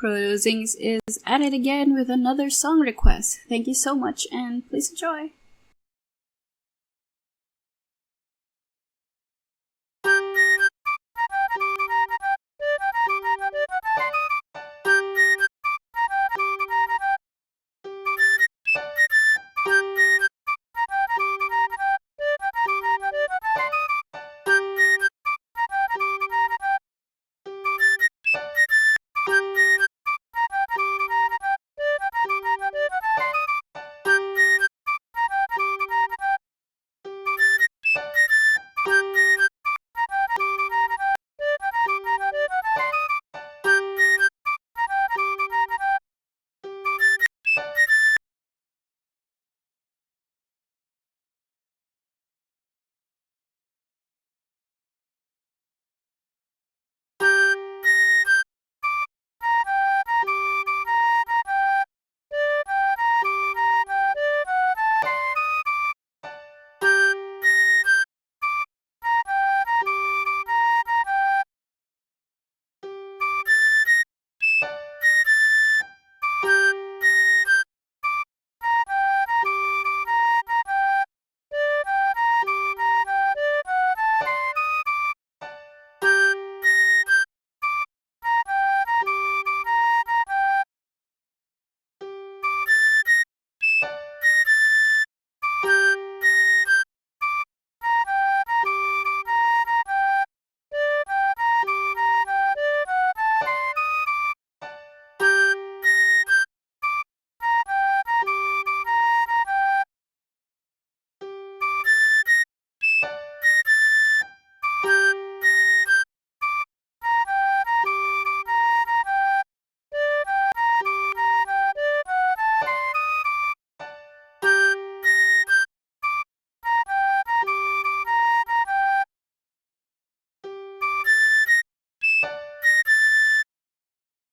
Producing is at it again with another song request. Thank you so much and please enjoy.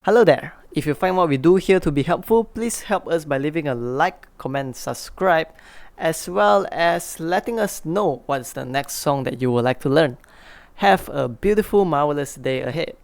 Hello there! If you find what we do here to be helpful, please help us by leaving a like, comment, subscribe, as well as letting us know what's the next song that you would like to learn. Have a beautiful, marvelous day ahead.